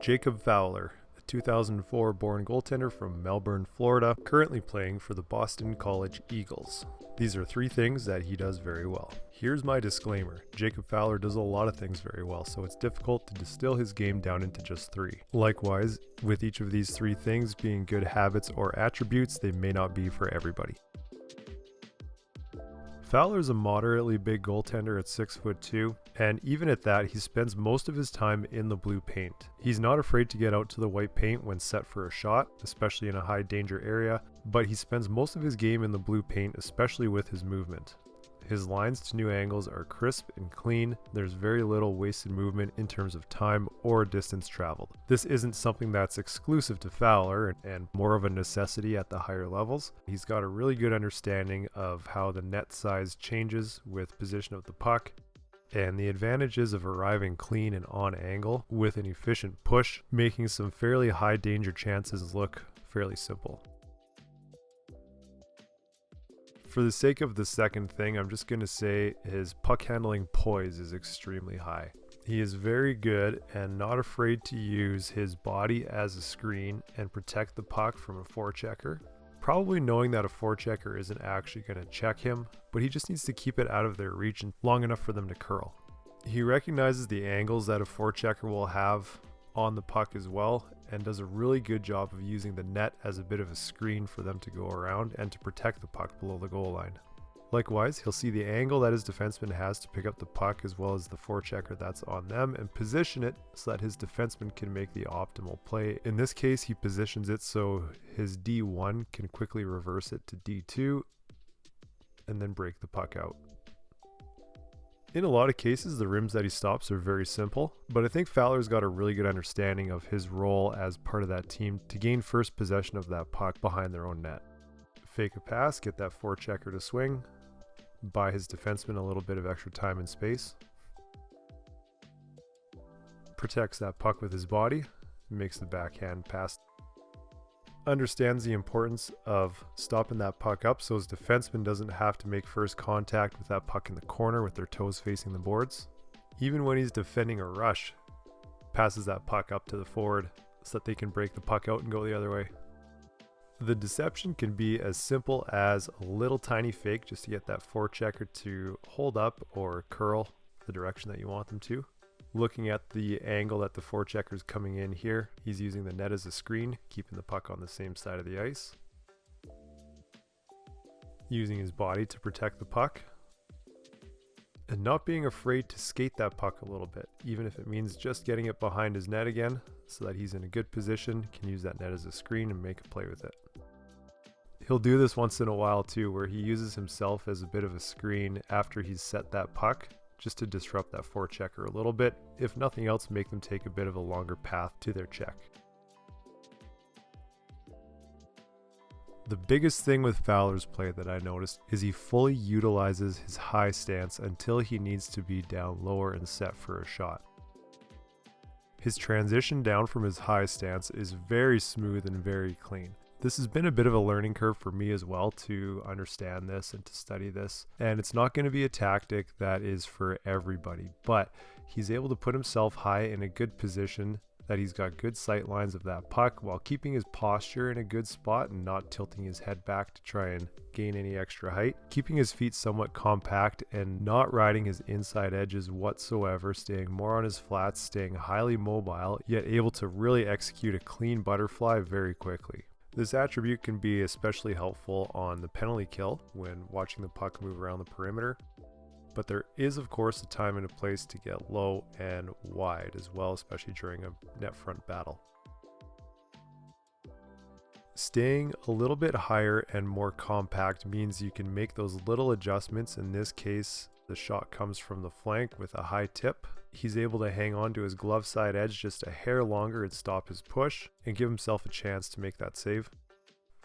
Jacob Fowler, a 2004 born goaltender from Melbourne, Florida, currently playing for the Boston College Eagles. These are 3 things that he does very well. Here's my disclaimer. Jacob Fowler does a lot of things very well, so it's difficult to distill his game down into just 3. Likewise, with each of these 3 things being good habits or attributes, they may not be for everybody. Fowler is a moderately big goaltender at 6'2", and even at that, he spends most of his time in the blue paint. He's not afraid to get out to the white paint when set for a shot, especially in a high danger area, but he spends most of his game in the blue paint, especially with his movement. His lines to new angles are crisp and clean. There's very little wasted movement in terms of time or distance traveled. This isn't something that's exclusive to Fowler and more of a necessity at the higher levels. He's got a really good understanding of how the net size changes with position of the puck and the advantages of arriving clean and on angle with an efficient push, making some fairly high danger chances look fairly simple. For the sake of the second thing, I'm just going to say his puck handling poise is extremely high. He is very good and not afraid to use his body as a screen and protect the puck from a forechecker. Probably knowing that a forechecker isn't actually going to check him, but he just needs to keep it out of their reach and long enough for them to curl. He recognizes the angles that a forechecker will have on the puck as well, and does a really good job of using the net as a bit of a screen for them to go around and to protect the puck below the goal line. Likewise, he'll see the angle that his defenseman has to pick up the puck as well as the forechecker that's on them and position it so that his defenseman can make the optimal play. In this case, he positions it so his D1 can quickly reverse it to D2 and then break the puck out. In a lot of cases, the rims that he stops are very simple, but I think Fowler's got a really good understanding of his role as part of that team to gain first possession of that puck behind their own net. Fake a pass, get that forechecker to swing, buy his defenseman a little bit of extra time and space, protects that puck with his body, makes the backhand pass. Understands the importance of stopping that puck up so his defenseman doesn't have to make first contact with that puck in the corner with their toes facing the boards. Even when he's defending a rush, passes that puck up to the forward so that they can break the puck out and go the other way. The deception can be as simple as a little tiny fake just to get that forechecker to hold up or curl the direction that you want them to. Looking at the angle that the forechecker is coming in here, he's using the net as a screen, keeping the puck on the same side of the ice. Using his body to protect the puck. And not being afraid to skate that puck a little bit, even if it means just getting it behind his net again, so that he's in a good position, can use that net as a screen and make a play with it. He'll do this once in a while too, where he uses himself as a bit of a screen after he's set that puck, just to disrupt that forechecker a little bit, if nothing else make them take a bit of a longer path to their check. The biggest thing with Fowler's play that I noticed is he fully utilizes his high stance until he needs to be down lower and set for a shot. His transition down from his high stance is very smooth and very clean. This has been a bit of a learning curve for me as well to understand this and to study this. And it's not going to be a tactic that is for everybody, but he's able to put himself high in a good position, that he's got good sight lines of that puck while keeping his posture in a good spot and not tilting his head back to try and gain any extra height. Keeping his feet somewhat compact and not riding his inside edges whatsoever, staying more on his flats, staying highly mobile, yet able to really execute a clean butterfly very quickly. This attribute can be especially helpful on the penalty kill when watching the puck move around the perimeter, but there is of course a time and a place to get low and wide as well, especially during a net front battle. Staying a little bit higher and more compact means you can make those little adjustments. In this case, the shot comes from the flank with a high tip. He's able to hang on to his glove side edge just a hair longer and stop his push and give himself a chance to make that save.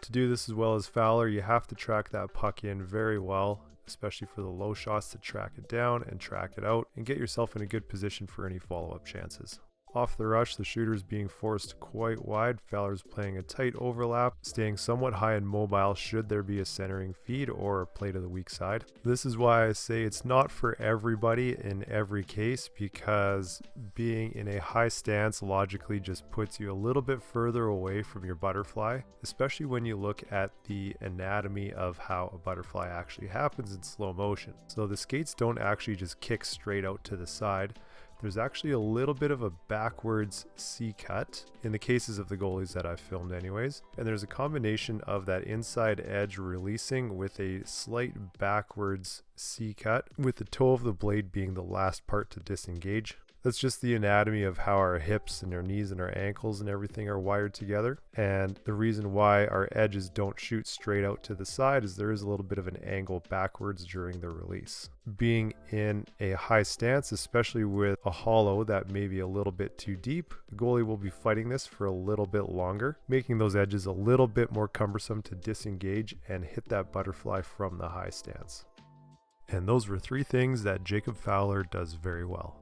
To do this as well as Fowler, you have to track that puck in very well, especially for the low shots, to track it down and track it out and get yourself in a good position for any follow-up chances. Off the rush, the shooter is being forced quite wide. Fowler's playing a tight overlap, staying somewhat high and mobile should there be a centering feed or a play to the weak side. This is why I say it's not for everybody in every case, because being in a high stance logically just puts you a little bit further away from your butterfly, especially when you look at the anatomy of how a butterfly actually happens in slow motion. So the skates don't actually just kick straight out to the side. There's actually a little bit of a backwards C-cut in the cases of the goalies that I've filmed anyways. And there's a combination of that inside edge releasing with a slight backwards C-cut, with the toe of the blade being the last part to disengage. That's just the anatomy of how our hips and our knees and our ankles and everything are wired together. And the reason why our edges don't shoot straight out to the side is there is a little bit of an angle backwards during the release. Being in a high stance, especially with a hollow that may be a little bit too deep, the goalie will be fighting this for a little bit longer, making those edges a little bit more cumbersome to disengage and hit that butterfly from the high stance. And those were 3 things that Jacob Fowler does very well.